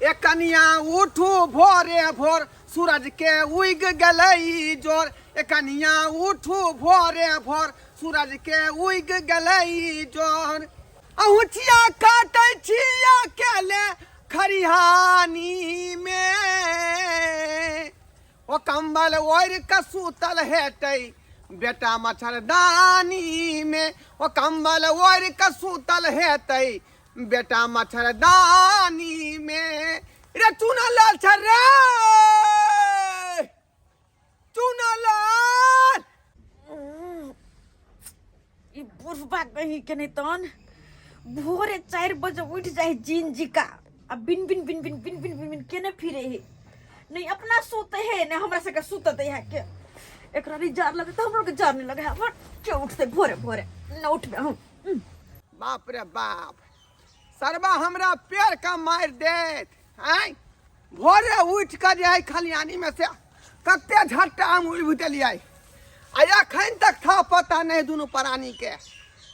ए कनिया उठू भोरे भोर सूरज के उग गलई जोर। ए कनिया उठू भोरे भोर सूरज के उग गलई जोर। अहुचिया काटे छिया केले खरिहानी में। ओ कंबल ओढ़ के सूतल हेतै बेटा मच्छरदानी में। ओ कंबल ओढ़ के सूतल हेतै बेटा मच्छरदानी में। रे चुनल छ रे चुनल ई बुढ़ बात नहीं के नहीं तन भोरे 4 बजे उठ जाए जीन जी का अब बिन बिन बिन बिन बिन बिन बिन बिन केने फिरे है नहीं अपना सोते है ने हमरा से के सुतते है के एकरा री जार लगे त हमरो के जार नहीं लगे हट के उठते भोरे भोरे न उठबे हम बाप रे बाप सरबा हमरा पैर का मार देत हैं। भोरे उठ कर जाए खलियानी में से कत्ते झट्टा हम उठलिए आया खैन तक था पता नहीं दोनों प्राणी के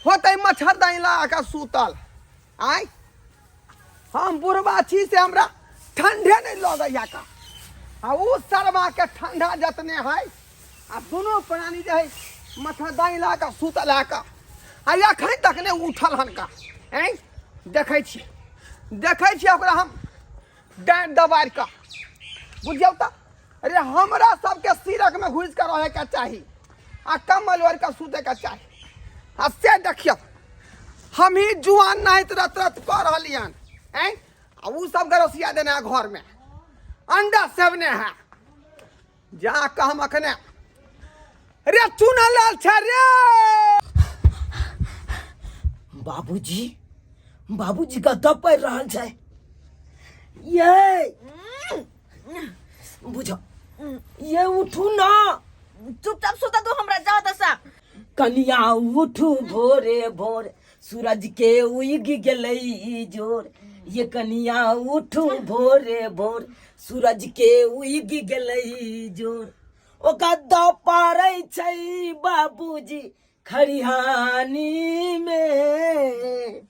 होते मच्छरदानी लगा के सूतल आई। हम बुढ़वा छी से हमरा ठंडे नहीं लगैया का आ उ सरबा के ठंडा जतने है आ दोनों प्राणी जे है मच्छरदानी लगा के सूतल है का आया खैन तक नहीं उठल हन का हैं। देखै छी ओकरा हम डांट दबार का बुझियौ त अरे हमरा सबके सिरक में घुस कर रहे के चाही आ कम्बल ओढ़ के सूते के चाही। आ से देखियो हम ही जुआन नहीं रत रत कर रहलियन हैं आ उ सब गरसिया देना घर में अंडा सेवने है जा के हम अखने रे चुनल छ रे बाबूजी गद्दा पर रहल छै ये बुझो ये उठू ना चुपचाप सुता दो हमरा जाओ दसा कनिया उठू भोरे भोर सूरज के उग गेलई जोर। ये कनिया उठू भोरे भोर सूरज के उग गेलई जोर। ओ गद्दा पारै छै बाबूजी खरिहानी में।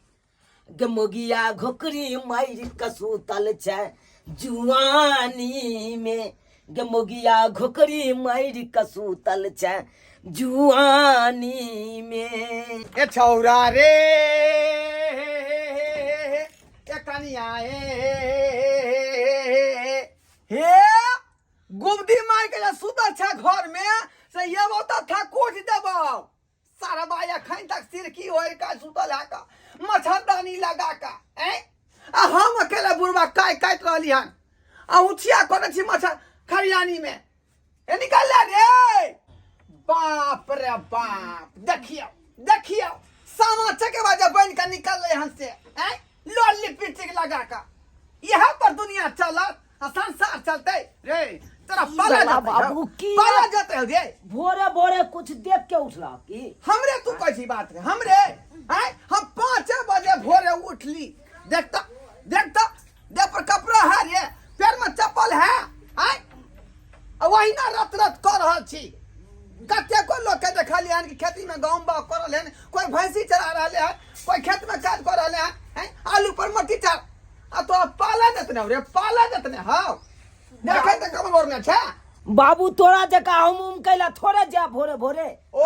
गमोगिया घोकरी मार कसूतल छै जुआनी में। गमोगिया घोकरी मार कसूतल छै जुआनी में। ए छौरा रे ए कनिया हे गुबदी मार के सुतल छ घर में से ये बता था कोट देबो सारा बाया खैन तक सिरकी ओढ़ का सुतल है का मच्छरदानी लगा का हैं। आ हम अकेला बुढ़वा काट रहली हन आ उठिया करे छी मच्छर खरियानी में ए निकल रे बाप रे बाप। देखियो सामा चके बाजा बन के निकल रहे हन से हैं लोल लिपस्टिक लगा का यहां पर दुनिया चलत आ संसार चलते रे तेरा बाबू की पाला जाते हो रे भोरे भोरे कुछ देख के उठला की हमरे तू कैसी बात है हमरे हैं हम 5 बजे भोरे उठली देखता देह पर कपड़ा है रे पैर में चप्पल है हैं वही ना रत रत कर रहल छी। कते को लोग के देखलिए हन कि खेती में गांव बा कर रहले हन कोई भैंसी चरा रहले है कोई खेत में काज कर रहले हैं आलू पर मट्टी चार आ तो पाला देतने रे पाला देतने हां देखे त कमल ओरने छै बाबू तोरा जका हम कैला थोड़े जा भोरे भोरे ओ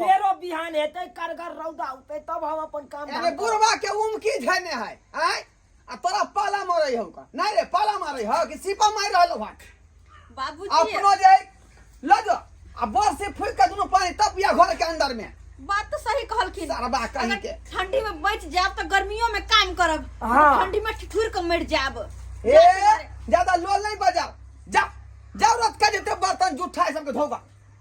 बेरो बिहान हेतै करगर रौदा उते तब हम अपन काम अरे बुढ़वा के की झने है हैं आ तोरा पाला मारै हो का नहीं रे पाला मारै हो कि सिपा मार रहलो भाई बाबूजी अपनो जे लजो आ बस से फूक के दोनों पानी तब या घर के अंदर में बात तो सही कहलखिन सारा बात कहीं के ठंडी में बैठ जाब तो गर्मियों में काम करब ठंडी में ठिठुर के मर जाब ए ज्यादा लोल नहीं बजाओ जाओ रत का जते बर्तन जूठा है सबके धोगा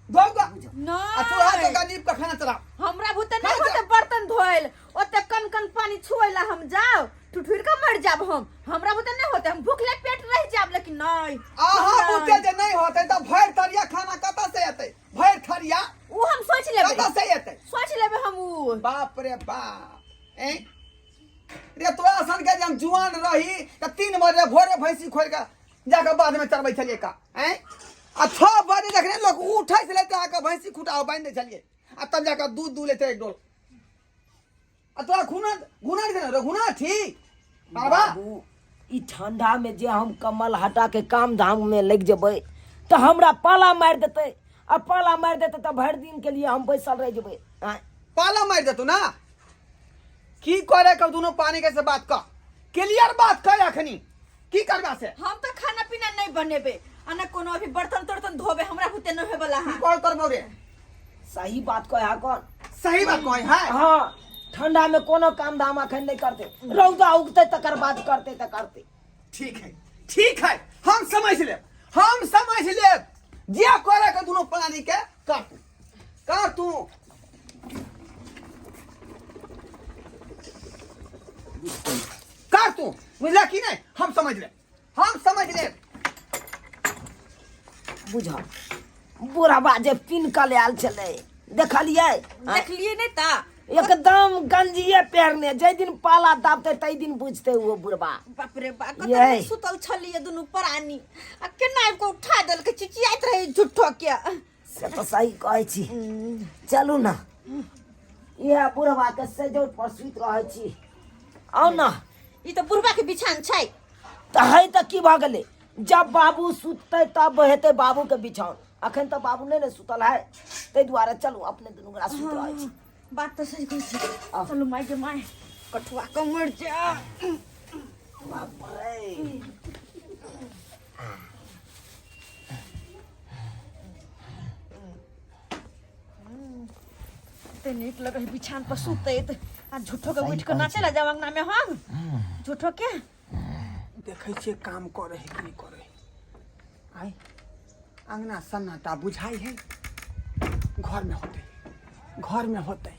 न आ चूल्हा तो गनीब का खाना चला हमरा भूते नहीं होते बर्तन धोइल ओते कन पानी छुएला हम जाओ ठुठुर का मर जाब हमरा भूते नहीं होते हम भूखले पेट रह जाब लेकिन नहीं आहा भूते जे नहीं होते त भैर थरिया खाना कता से आते भैर थरिया उ हम सोच लेबे कता से आते सोच लेबे हम उ बाप रे बाप ए रे तोरा सन के हम जुआन रही त 3 बजे भोरे भैंसी खोल के जाके बाद में चरबै छलिए का हैं आ 6 बजे देखने लोग उठै से लेते आके भैंसी खुटा बांध दे छलिए आ तब जाके दूध लेते एक डोल आ तोरा घुना ठीक बाबा ई ठंडा में जे हम कमल हटा के काम धाम में लग जेबै तो हमरा पाला मार देते, और पाला मार देते तो भर दिन के लिए हम बैसल रह जेबै। पाला मार देतू ना की करे के दोनों पानी के से बात कर, क्लियर बात कर अखनी की करबा से। हम तो खाना पीना नहीं बनेबे आ ना कोनो अभी बर्तन तर्तन धोबे, हमरा बुते न होए वाला है। कौन करबो रे? सही बात कहे कौन? सही बात कहे है। हाँ, ठंडा में कोनो काम धाम अखन नहीं करते, रौदा उगते तकर बाद करते तो करते। ठीक है, ठीक है, हम समझ ले, हम समझ ले। जे करे के दोनों पानी के कर तू कर तू बुझला कि नहीं? हम समझ ले, हम समझ ले। बुझा बुढ़ाबा जे पिन के आयल छले देखलिए, देखलिए नहीं ता एकदम गंजिए पैरने, जे दिन पाला दाबते तई दिन बुझते वो बुढ़बा। बाप रे बाप, ये। कतई सुतल छलिए दुनु प्राणी आ केना को उठा देल के चिचियात रहे झुट्ठो के। से तो सही कहै छी। चलू ना, ये बुढ़बा के सेजौट पर सुत रहै छी। आओ ना। ई तो बुढ़बा के बिछान छै। तो है तो की भ गेलै, जब बाबू सुतते तब हेते बाबू के बिछाओन। अखन तो बाबू नहीं सुतल है, ते द्वारे चलू अपने दुनू गोरा सुत रहै छी। बात तो सही कहै छी। चलो माय के माय कठुआ के मर जा। बाप रे। ते नीक लगे बिछान पर सुते आ झूठो के उठ के नाचे ला जाव अंगना में हम झूठो के देखे छे काम करे है कि नहीं करे। आई अंगना सन्नाटा बुझाई है, घर में होते, घर में होते।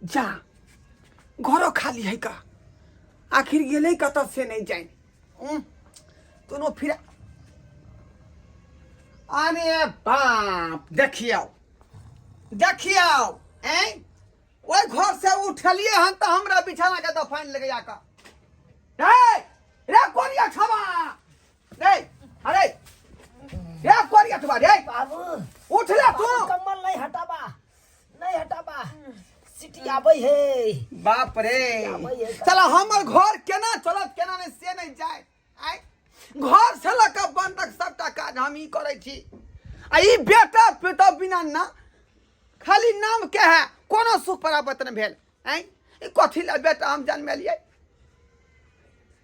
जा घरों खाली है का, आखिर गेले कत से नहीं जाए। दोनों फिर अरे बाप देखियो देखियो ओए घर से उठलिए हम तो हमरा बिछाना के दफान लगे जाकर। रे कोरिया छबा रे, अरे रे कोरिया छबा रे बाबू उठ ले तू। कम्बल नहीं हटाबा, नहीं हटाबा, सिटी आबै है। बाप रे, चलो हमर घर केना चलत केना नहीं से नहीं जाए। आई घर से लका बंद तक सबटा काज हम ही करे छी। आ ई बेटा पेटा बिना ना खाली नाम के है, कोनो सुख प्राप्त न भेल। आई ई कथि ला बेटा हम जन्म लिए,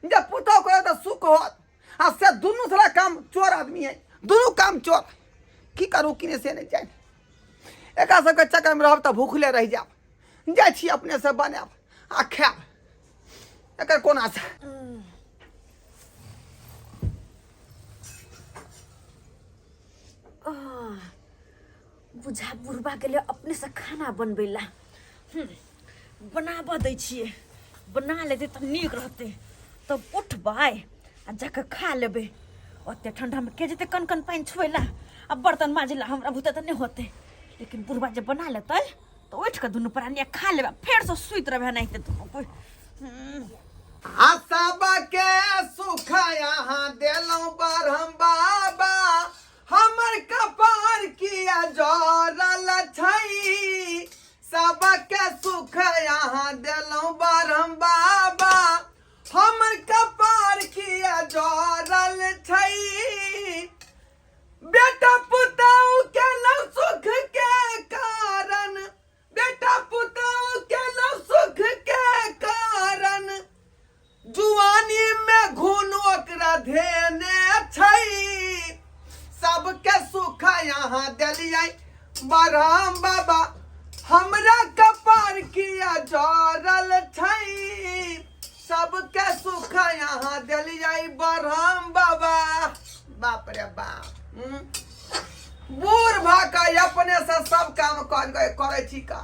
जब पुतो करे तो सुख होत। आ से दुनु सारा काम चोर आदमी है, दुनु काम चोर। की करू किने से नहीं जाए। एका सबके चक्कर में रहब त भूखले रह जाब, जाय छी अपने से बनाब आ खाब, एकर कोन आशा। बुझा बुढ़बा के लिए अपने से खाना बनबेला बनाबऽ दै छिए। बना लेते तो नीक रहते, तब उठबै आ जाके खा लेबै। ओते ठंडा में के जेते कन कन पानी छुएला आ बर्तन माजिला हमरा भूते तो नहीं होते। लेकिन बुढ़बा जब बना लेते तो उठ के दुनू प्राणी खा लेबा, फेर से सुइत रहबे नहीं ते दुनू कोई। आसाबा के सुख यहाँ देलौं बरहम बाबा, हमर कपार किया जोरल छै। सबके सुख यहाँ देलौं बरहम बाबा, हमर कपार किया जोरल छै। बेटा पुतौ के लौ सुख के कारण, बेटा पुतौ के लौ सुख के कारण, जुआनी में घुन ओकरा धेने छै। सबके सुख यहाँ देलियै बरहम बाबा, हमरा कपार किया जोरल छै। सबके सुख यहाँ देलियै बरहम बाबा। बाप रे बाप, बूढ़ भाका अपने से सब काम करे छी का।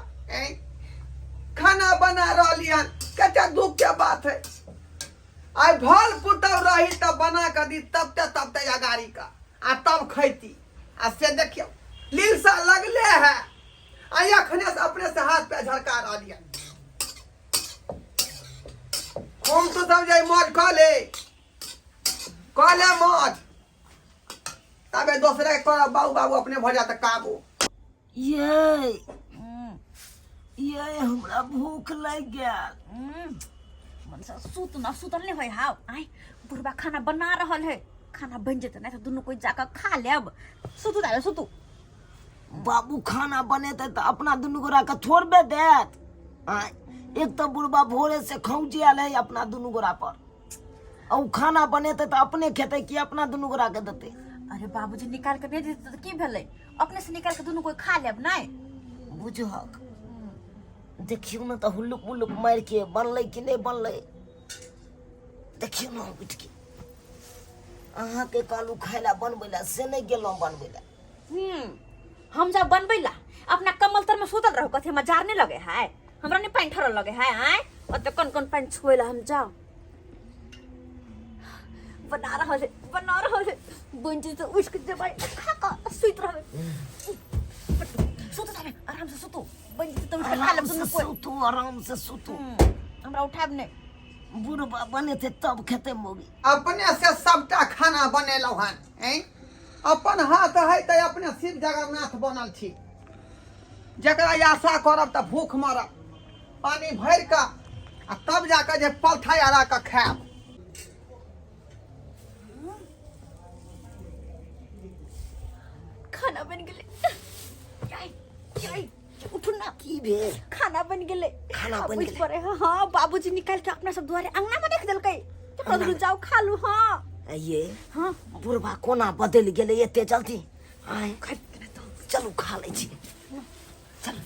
खाना बना रहलियन, कते दुख के बात है। आई भल पुतौ रही तब बना कर दी, तब ते अगाड़ी का आ तब खैती। आ से देखियो लील सा लगले है, आ अखने से अपने से हाथ पे झड़का रहलियन। हम तो सब जाई मौज कह ले मौज, तबे दूसरे के बाबू बाबू अपने भर जाता काबू। ये हमरा भूख लग गया। मन से सुत ना सुतल नहीं होय हाव आय बुढ़बा खाना बना रहल है खाना बन जेते नहीं तो दोनों कोई जाकर खा लेब सुतू दादा सुतू बाबू खाना बनेते तो अपना दुनू गोरा के थोड़बे देत। एक तो बुढ़बा भोरे से खौंची आल है अपना दुनू गोरा पर, और खाना बनेते तो अपने खेते कि अपना दुनू गोरा के देते। अरे बाबूजी निकाल के भेज देते तो की भेलै अपने से निकाल के दोनों कोई खा लेब नहीं बुझहक देखियो ना तो हुल्लुक मुल्लुक मार के बनले कि नहीं बनले देखियो ना उठ के अहाँ के कालू खायला बनबैला से नहीं गेलौं बनबैला। हम जब बनबैला अपना कमल तर में सुतल रहो कथी में जार नहीं लगे है हमरा नहीं पानी ठहरल लगे है आय और तो कौन पानी छुएला हम जाओ बना रहा है बंजी तो उठ के जब खा का सुत रहे सुत रहे आराम से सुतो बंजी तो उठ के खा ले तुम कोई सुतू आराम से सुतू हमरा उठाब नहीं बुढ़बा बने थे तब खेते मोगी। अपने से सबटा खाना बनेलौ हन अपन हाथ है तो अपने शिव जगन्नाथ बनल छी जकरा आशा करब त भूख मरब पानी भर के आ तब जाकर जे पलथा आरा के खाएब। खाना बन गेले उठू ना की भेल खाना बन गेले खाना बन गेले परे हां बाबूजी निकाल के अपना सब दुआरे अंगना में देख देलकै तो जाओ खा लू हां ये हां बुढ़बा कोना बदल गेले एते जल्दी आय चलू खा ले छी चल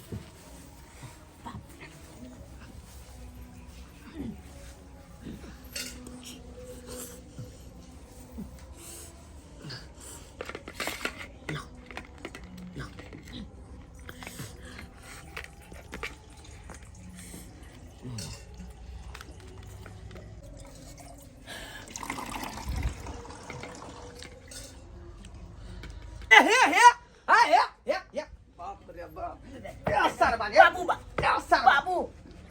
बाबू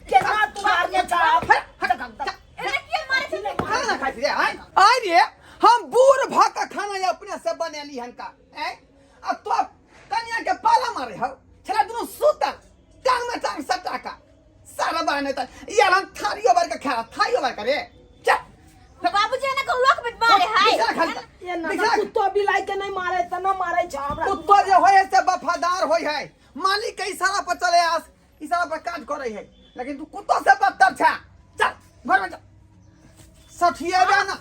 केना तू मारने चाह अरे हम बूढ़ भ के खाना अपने से बनेली हन का आ तो कन्या के पाला मारे हो छला दुनु सुता टांग में टांग सटा का सारा बने त यार हम थारियो बार के खा थारियो बार करे चल बाबूजी ने को लोक में मारे हाय ये ना कुत्तो बिलाई के नहीं मारे त ना मारे छ हमरा कुत्तो जे होय से वफादार होय है मालिक के इशारा पर चले आस इशारा पर काज करे है लेकिन तू कुत्तो से बदतर छा चल घर में चल सठिया जाना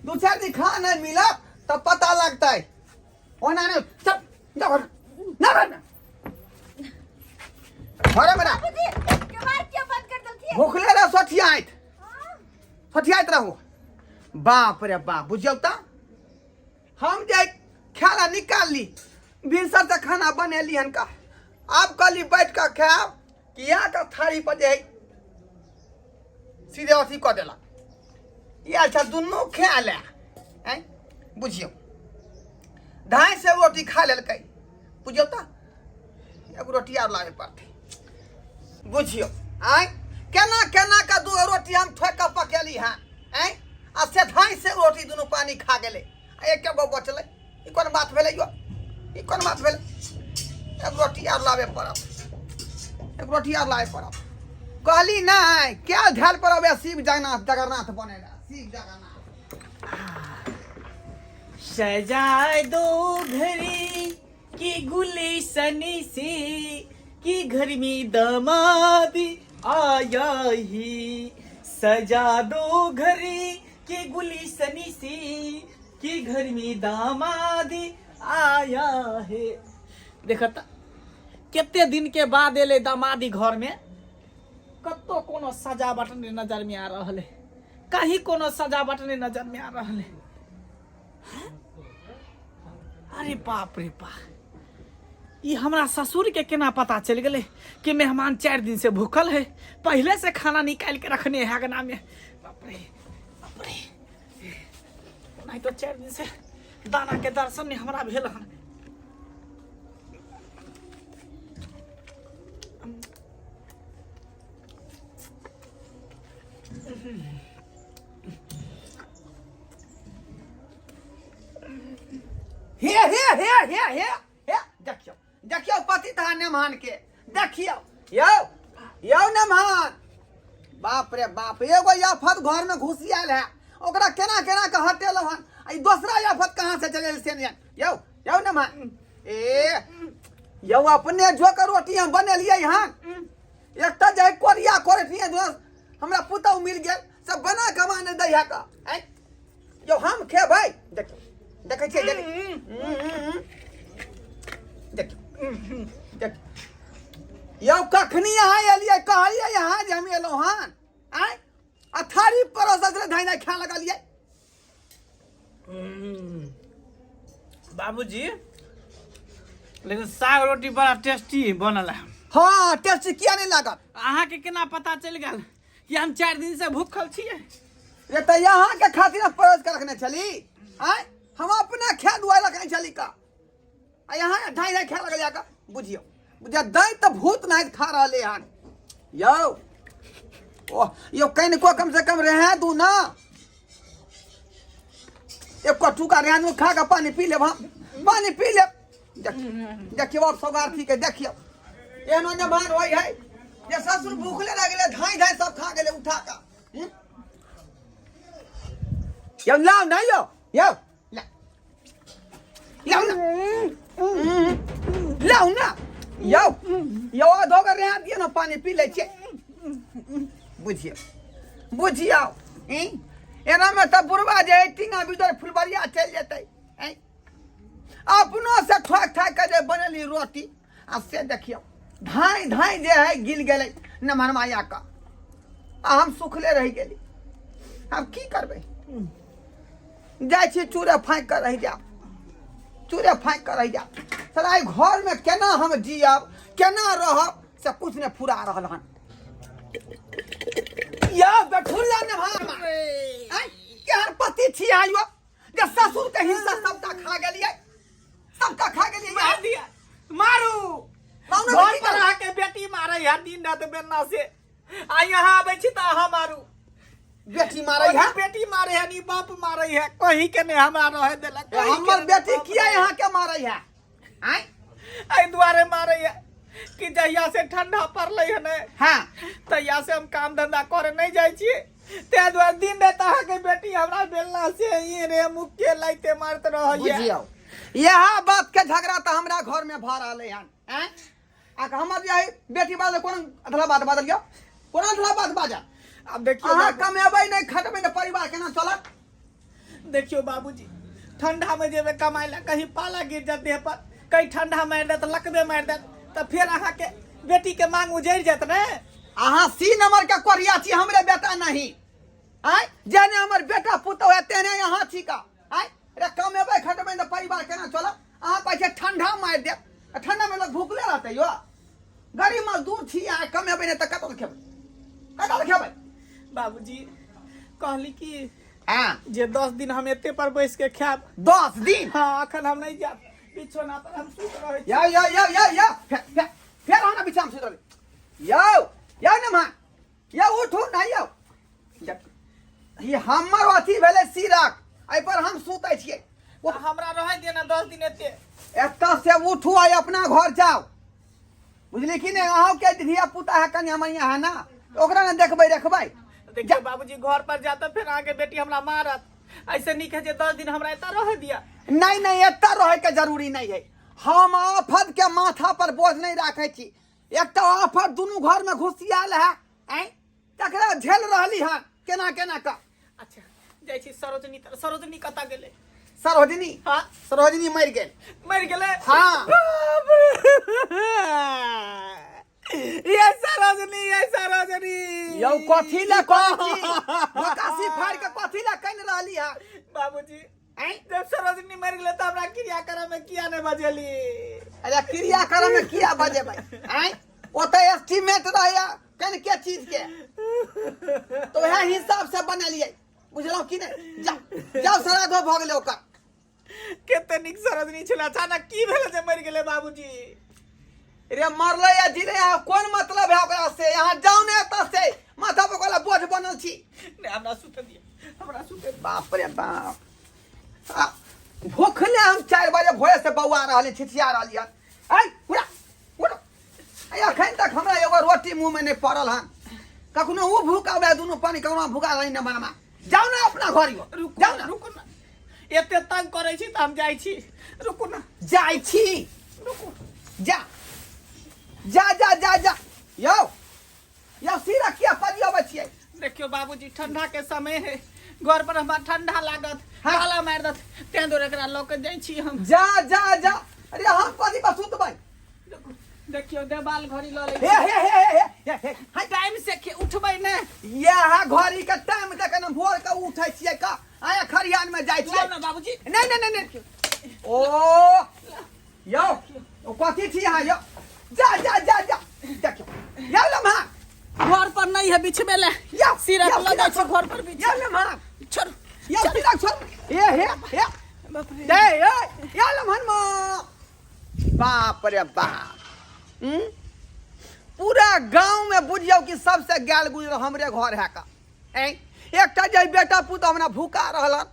दो चार दिन खा नहीं मिला तब पता लगता है ओना ने चल जा घर ना ना घर में बाबूजी केवार क्यों बंद कर दलथी भूखले रह सठियाइत रहू बाप रे बाप बुझियो त हम जे खाना निकाल ली भीसर से खाना बनेली हन का आप कली बैठ कर खाब कि यहाँ का थारी पर जे सीधे अथी कऽ देला ये अच्छा दुनू खा ले बुझियो ढाई से रोटी खा लेलकै बुझियो त एगो रोटी आर लागे पड़ते बुझियो केना केना का दू रोटी हम ठोक के पकेली हैं आ से ढाई से रोटी दुनू पानी खा गेले एक गो बचले ई कोन बात भेलै यो ई कोन बात भेलै एक रोटी आर लावे पड़ब एक रोटी आर लावे पड़ब कहली नहीं क्या ध्यान पर अब शिव जगन्नाथ बनेला शिव जगन्नाथ सजाए दो घड़ी की गुलशनी से कि घर में दामाद आया ही सजा दो घड़ी की गुलशनी से कि घर में दामाद आया है। देखता कितने दिन के बाद एले दामादी घर में कतो कोनो सजावट ने नजर में आ रहा है कहीं कोनो सजावट ने नजर में आ रहा है। अरे बाप रे बाप ये हमरा ससुर के केना पता चल गए कि मेहमान 4 दिन से भूखल है पहले से खाना निकाल के रखने है गना में। बाप रे नहीं तो 4 दिन से दाना के दर्शन में हमरा भेल हन। हे देखियो देखियो पति था नेमान के देखियो यो यौ नमहर बाप रे बाप एगो आफत घर में घुसी आयल है ओकरा केना केना के हटेल हन आ ई दूसरा आफत कहाँ से चले से नहीं यौ यौ नमहर ए यौ अपने जो के रोटी हम बनेलिए हन एकटा जे कोरिया कोरठिए दोस्त हमरा पुतौ मिल गेल सब बना के माने दै है का यौ हम खेबै देख देखै छियै देख देख यौ कखनी यहाँ एलिए कहलिए यहाँ जे हम एलहुँ हन आय अथारी परोस से धाई खा लगलिए बाबूजी लेकिन साग रोटी बड़ा टेस्टी बनल है। हाँ टेस्ट किया नहीं लागत अहाँ के केना पता चल गेल कि हम 4 दिन से भूखल छियै? ये तो यहाँ के खातिर परोस के रखने चली आय हम अपना खे दुआर रखने चली का आ यहाँ धाई खा लगलिए का बुझियो बुझा दई तो भूत नहीं खा रहे हन यौ ओ यो कहीं को कम से कम रहे दू ना एक कटू का रेहन खा के पानी पी ले हम पानी पी ले देखियो अब सौगार थी के देखियो एहनो ने मान होई है ये ससुर भूखले लगले धाई धाई सब खा गेले उठा का यो लाओ नहीं यो यो लाओ ना लाओ ना यो यो धोकर रेहन दिए ना पानी पी ले छे बुझियो बुझियो एना में तो बुढ़वा जे टीना भीतर फुलबरिया चल जेतै अपनो से ठोक ठाक के जे बनली रोटी आ से देखियो धाई धाई जे है गिल गेलै नमहर माया का आ हम सुखले रह गेली अब की करबै जाइ छी चूरे फाँक कर रह जा चूरे फाँक कर रह जा साला घर में केना हम जियब केना रहब से कुछ ने फुरा रहल हन या बैठुला नमहर क्या पति छी आयो जे ससुर के हिस्सा सबटा खा गेलिए सबटा खा गेलिए मार दिया मारू घर पर आके बेटी मारे है दिन रात बेना से आ यहाँ आबै छी त अहाँ मारू बेटी मारे है बेटी मारे है नी बाप मारे है कहीं के ने हमरा रहे देलक हमर बेटी किया यहाँ के मारे है आय आई दुआरे मारे है कि जहिया से ठंडा पड़ले है ने हां तहिया से हम काम धंधा करे नहीं जाय छी ते द्वार दिन रात अहाँ के बेटी हमरा बेलना से ये रे मुख के लाइते मारत रहय बुझियो यह बात के झगड़ा तो हमरा घर में भ रहले हन हैं आ हमर जे बेटी बात कोन अधला बात बादल गयो कोन अधला बात बाजा अब देखियो अहाँ कमेबै नहीं खटबै तो परिवार केना चलत देखियो बाबूजी ठंडा में जेबे कमाई ला कहीं पाला गिर जात देह पर कहीं ठंडा मार दे त लकबे मार दे त फिर अहाँ के बेटी के मांग उजड़ जात ने अहाँ सी नंबर के कोरिया छी हमरे बेटा नहीं आय जेने हमर बेटा पुतो है तेने यहाँ छी का आय रे कमेबै खटबै तो परिवार केना चलत अहाँ कहै छै ठंडा मार दे ठंडा में लोग भूखले रहते यो गरीब मजदूर छी आ कमेबै नहीं त कतौ खेबै बाबूजी कहली कि हां जे 10 दिन हम एते पर बैस के खाब 10 दिन हां अखन हम नहीं जाब बिछोना पर हम सुत रहै छी या फेर हमरा बिछा में सुत रहले यो न मां या उठू ना यो ये हमर अथी भेले सिरक एहि पर हम सुतै छियै वो हमरा रहे देना 10 दिन एते एतऽ से उठू आ अपना घर जाओ बुझली कि नहीं अहाँ के धिया पुता है कन्या मैया है ना ओकरा ने देखबै रखबै देखिए बाबूजी घर पर जाता फिर आगे बेटी हमरा मारत ऐसे नहीं कहे 10 दिन हमरा एता रह दिया नहीं एतऽ रहे के जरूरी नहीं है हम आफत के माथा पर बोझ नहीं राखे छी एकटा आफत दुनू घर में घुसियाल है तकरा झेल रहली है केना केना का अच्छा जाइ छी सरोजनी कता गेले सरोजनी हां सरोजनी मर गेले हाँ ये सरोजनी यौ कथी ला कहछी काशी फाड़ के कथी ला कइन रहली है बाबूजी जब सरोजनी मर गेले त हमरा क्रियाक्रम में किया ने बजेली अरे क्रियाक्रम में किया बजेबै ओते एस्टीमेट रहया कन के चीज के तो वह हिसाब से बनलिए बुझलौ कि नहीं जाओ सराधो भ गेले ओकर केते निक सरोजनी छला अचानक की भेले जे मर गेले बाबूजी रे मरले या जिले कोन मतलब है ओकरा से यहाँ जाओ ने एत से माथा पर कोला बोझ बनल छी ने हमरा सुते बाप रे बाप भूखले हम 4 बजे भोरे से बौआ रहले छिछिया रहली है उड़ा उड़ा अखन तक हमरा एगो रोटी मुंह में नहीं पड़ल हन कखनो वो भूखा बे दोनों पानी कखनो भूखा नहीं न बनमा जाओ ना अपना घर जाओ ना रुकू ना एते तंग करे छी त हम जाई छी रुकू ना जाई छी रुकू जा जा जा जा जा यो सिरा किया परियो बचिए देखियो बाबूजी ठंडा के समय है घर पर हमरा ठंडा लागत हाँ। हाला मार दत ते दूर एकरा लोक जाई छी हम जा जा जा अरे हम कथी बस सुत भाई देखियो देवाल घड़ी ल ले हे हां टाइम से के उठबै ने यहाँ घड़ी के टाइम तक न भोर के उठै छियै का आया खरियान में जाय छियै ना बाबूजी नहीं ओ यो ओ कथी छी यहाँ यो जा जा जा जा देखियो या लम्हा घर पर नहीं है बिछबे ले या सिरा लगा छ घर पर बिछ या लम्हा छोड़ या सिरा छोड़ हे बाप रे दे या लम्हा बाप रे बाप पूरा गांव में बुझियो कि सबसे गाल गुजर हमरे घर है का एक जे बेटा पुत हमरा भूखा रहलन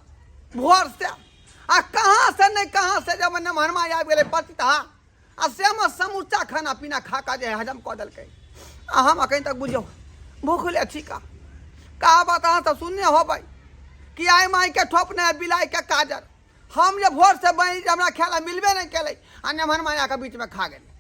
भोर से आ कहाँ से नहीं कहाँ से जब नमहरमा आबि गेलै पतिता आ से में समूचा खाना पीना खा का जे हजम कऽ देलकै आ हम अखन तक बुझियो भूखले छी का बात अहाँ सब सुनने होबै कि आइ माई के ठोपने बिलाई के काजर हम जे भोर से बनी हमरा खाय ला मिलबे नहीं केलै आ नमहरमा आके बीच में खा गेलै